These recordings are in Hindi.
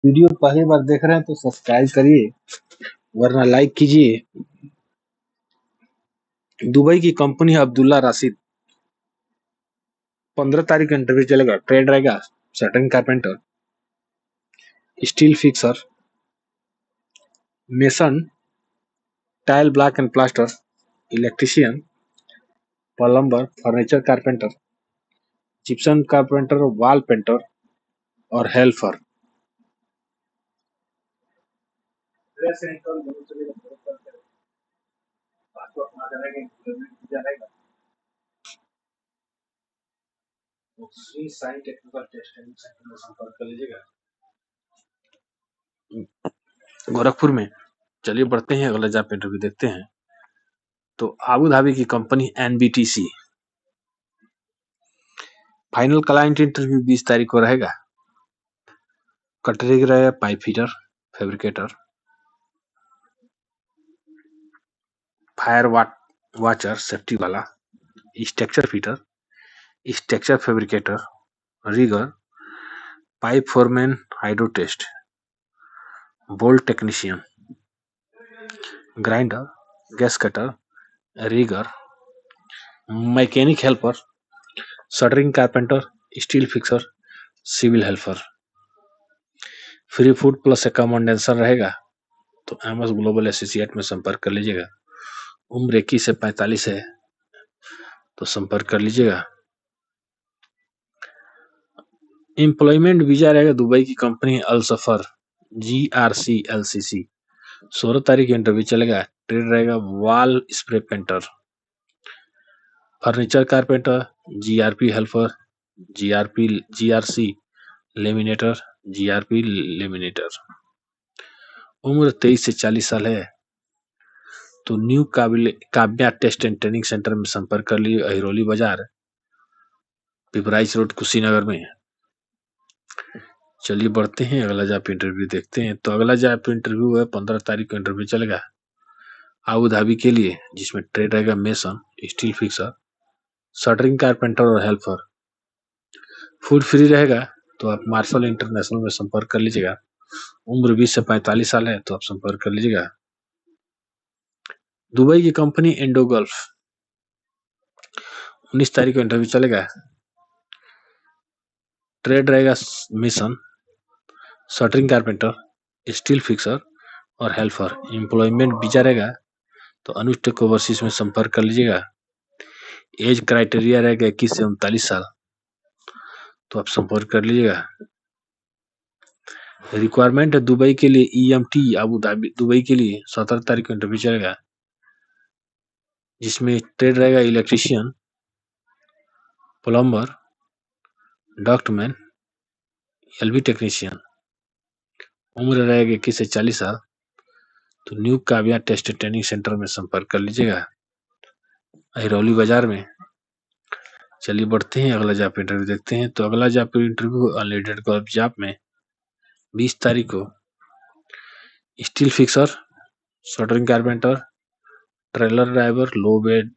वीडियो पहली बार देख रहे हैं तो सब्सक्राइब करिए वरना लाइक कीजिए। दुबई की कंपनी है अब्दुल्ला राशिद। 15 तारीख का इंटरव्यू चलेगा। ट्रेड रहेगा shuttering carpenter, steel fixer, mason, tile block and plaster, electrician, plumber, furniture carpenter, gypsum carpenter, wall painter और हेल्पर। गोरखपुर में। चलिए बढ़ते हैं, अगला जॉब इंटरव्यू देखते हैं। तो आबू धाबी की company NBTC. Final client interview 20 तारीख को रहेगा। कैटेगरी रहेगा pipe fitter, fabricator, fire watcher safety वाला, structure fitter, structure fabricator, rigger, pipe foreman, hydro test, bolt technician, grinder, gas cutter, rigger, mechanic helper, shuttering carpenter, steel fixer, civil helper. Free food plus accommodation रहेगा। तो एमएस ग्लोबल एसोसिएट में संपर्क कर लीजिएगा। उम्र 21 से 45 है तो संपर्क कर लीजिएगा। एम्प्लॉयमेंट वीजा रहेगा दुबई की company Al Safar GRC LCC। 16 तारीख इंटरव्यू चलेगा। ट्रेड रहेगा wall spray painter, furniture carpenter, GRP helper, GRC laminator, GRP laminator. उम्र 23 से 40 साल है तो new Kavya test and training centre में संपर्क कर लीजिए। अहिरोली बाजार, पिपराइच रोड, कुशीनगर में। चलिए बढ़ते हैं, अगला जॉब इंटरव्यू देखते हैं। तो अगला जॉब इंटरव्यू है 15 तारीख को इंटरव्यू चलेगा आबू धाबी के लिए, जिसमें ट्रेड रहेगा mason, steel fixer, shuttering carpenter और हेल्पर। फूड फ्री रहेगा तो आप मार्शल इंटरनेशनल में संपर्क कर लीजिएगा। उम्र 20 से 45 साल है तो आप संपर्क कर लीजिएगा। दुबई की कंपनी इंडोगल्फ। 19 तारीख को इंटरव्यू चलेगा। ट्रेड रहेगा mission, shuttering carpenter, steel fixer और हेल्पर। एम्प्लॉयमेंट वीजा रहेगा तो अनुष्ठेक ओवरसीज में संपर्क कर लीजिएगा। एज क्राइटेरिया रहेगा 21 से 39 साल तो आप संपर्क कर लीजिएगा। रिक्वायरमेंट है दुबई के लिए EMT आबू धाबी दुबई के लिए 17 तारीख को इंटरव्यू चलेगा, जिसमें ट्रेड रहेगा electrician, plumber, ductman, LV technician. उम्र रहेगा 21 से 40 साल तो new Kavya test training centre में संपर्क कर लीजिएगा, अहिरौली बाजार में। चलिए बढ़ते हैं, अगला जॉब इंटरव्यू देखते हैं। तो अगला job interview unlimited gulf job में 20 तारीख को steel fixer, shuttering carpenter, trailer driver, लो बेड,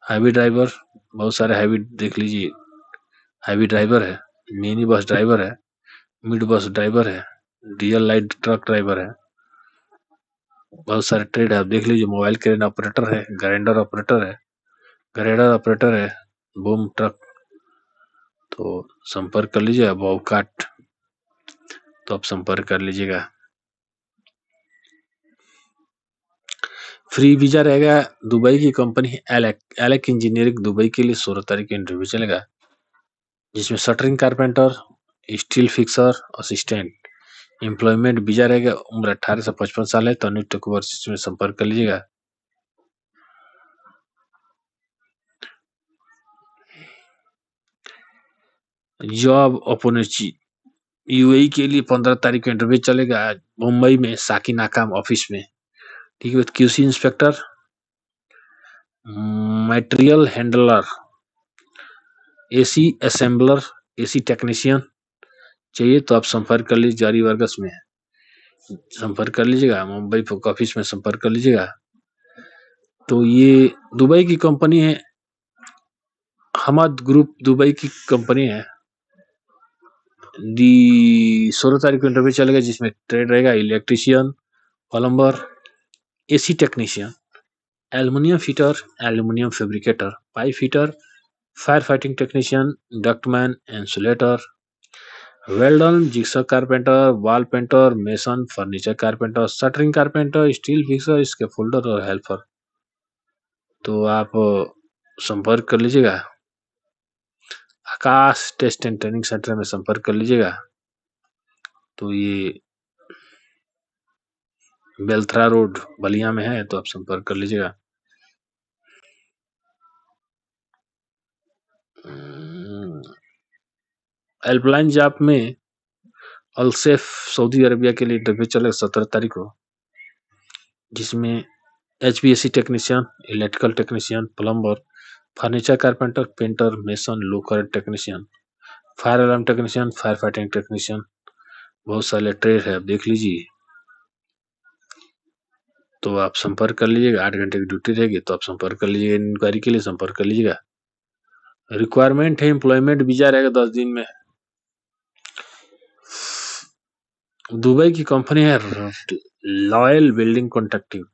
हैवी ड्राइवर, बहुत सारे हैवी देख लीजिए। हैवी ड्राइवर है, मिनी बस ड्राइवर है, मिड बस ड्राइवर है, डीएल लाइट ट्रक ड्राइवर है। बहुत सारे ट्रेड है, आप देख लीजिए। मोबाइल क्रेन ऑपरेटर है, ग्राइंडर ऑपरेटर है, ग्रेडर ऑपरेटर है, बूम ट्रक। तो संपर्क कर लीजिए। अब काट तो आप संपर्क कर लीजिएगा। फ्री वीजा रहेगा दुबई की कंपनी एलेक इंजीनियरिंग दुबई के लिए 16 तारीख को इंटरव्यू चलेगा, जिसमें shuttering carpenter, steel fixer, assistant. Employment visa रहेगा। उम्र 18 से 55 साल है तो अनुष्ठेक ओवरसीज में संपर्क कर लीजिएगा। जॉब अपॉर्चुनिटी UAE के लिए 15 तारीख को इंटरव्यू चलेगा मुंबई में साकी नाकाम ऑफिस में। ठीक है, QC inspector, material handler, AC assembler, AC technician चाहिए तो आप संपर्क कर लीजिए। जारी वर्गस में संपर्क कर लीजिएगा, मुंबई ऑफिस में संपर्क कर लीजिएगा। तो ये दुबई की कंपनी है, हमद ग्रुप दुबई की कंपनी है। दी 16 तारीख को इंटरव्यू चलेगा, जिसमें ट्रेड रहेगा electrician, plumber, AC technician, aluminium fitter, aluminium fabricator, pipe fitter, fire fighting technician, ductman, insulator, welder, jigsaw carpenter, wall painter, mason, furniture carpenter, shuttering carpenter, steel fixer, scaffolder और हेल्पर। तो आप संपर्क कर लीजिएगा, Aakash test and training centre में संपर्क कर लीजिएगा। तो ये बेलथरा रोड बलिया में है, तो आप संपर्क कर लीजिएगा। हेल्पलाइन जॉब में अल्सेफ सऊदी अरबिया के लिए इंटरव्यू चलेगा 17 तारीख को, जिसमें HVAC technician, electrical technician, plumber, furniture carpenter, painter, mason, low current technician, fire alarm technician, fire fighting technician, बहुत सारे ट्रेड है, आप देख लीजिए। तो आप संपर्क कर लीजिएगा, 8 घंटे की ड्यूटी रहेगी, तो आप संपर्क कर लीजिएगा। इंक्वायरी के लिए संपर्क कर लीजिएगा। रिक्वायरमेंट है, एम्प्लॉयमेंट वीजा रहेगा 10 दिन में। दुबई की कंपनी है लॉयल बिल्डिंग कॉन्ट्रैक्टिंग।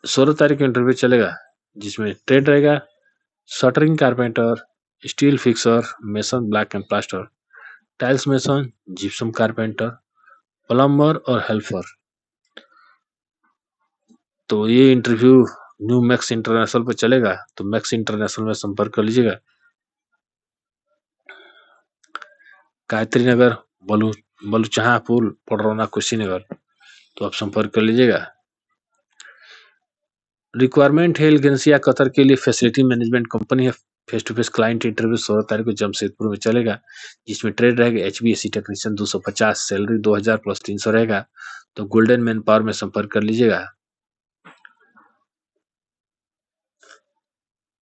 16 तारीख को इंटरव्यू चलेगा, जिसमें ट्रेड रहेगा shuttering carpenter, steel fixer, mason black and plaster, tiles mason, gypsum carpenter, plumber और हेल्पर। तो ये इंटरव्यू न्यू मैक्स इंटरनेशनल पे चलेगा, तो मैक्स इंटरनेशनल में संपर्क कर लीजिएगा। गायत्री नगर, बलुचहापुर, पडरौना, कुशीनगर, तो आप संपर्क कर लीजिएगा। रिक्वायरमेंट है एल्गेंसिया कतर के लिए फैसिलिटी मैनेजमेंट कंपनी है। Face to face client interview 16 तारीख को जमशेदपुर में चलेगा, जिसमें ट्रेड रहेगा HVAC टेक्नीशियन 250, सैलरी 2000 प्लस 300 रहेगा। तो गोल्डन मैन पावर में संपर्क कर लीजिएगा।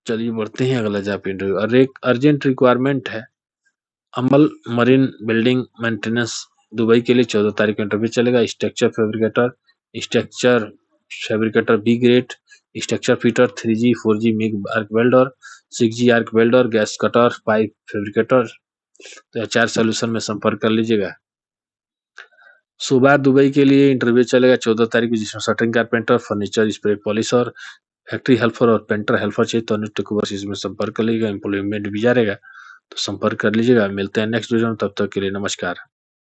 चलिए बढ़ते हैं अगला जॉब इंटरव्यू। और एक अर्जेंट रिक्वायरमेंट है Amal Marine building maintenance Dubai के लिए 14 तारीख को इंटरव्यू चलेगा। Structure fabricator B grade, structure fitter 3G 4G MIG arc welder, 6G arc welder, gas cutter, pipe fabricator. तो HR सॉल्यूशन में संपर्क कर लीजिएगा। सुबह दुबई के लिए इंटरव्यू चलेगा 14 तारीख को, जिसमें shuttering carpenter, furniture spray polisher, factory helper और पेंटर हेल्पर चाहिए, तो अनुष्ठ इसमें संपर्क कर लीजिएगा। एम्प्लॉयमेंट वीजा रहेगा, तो संपर्क कर लीजिएगा। मिलते हैं नेक्स्ट वीडियो में, तब तक के लिए नमस्कार।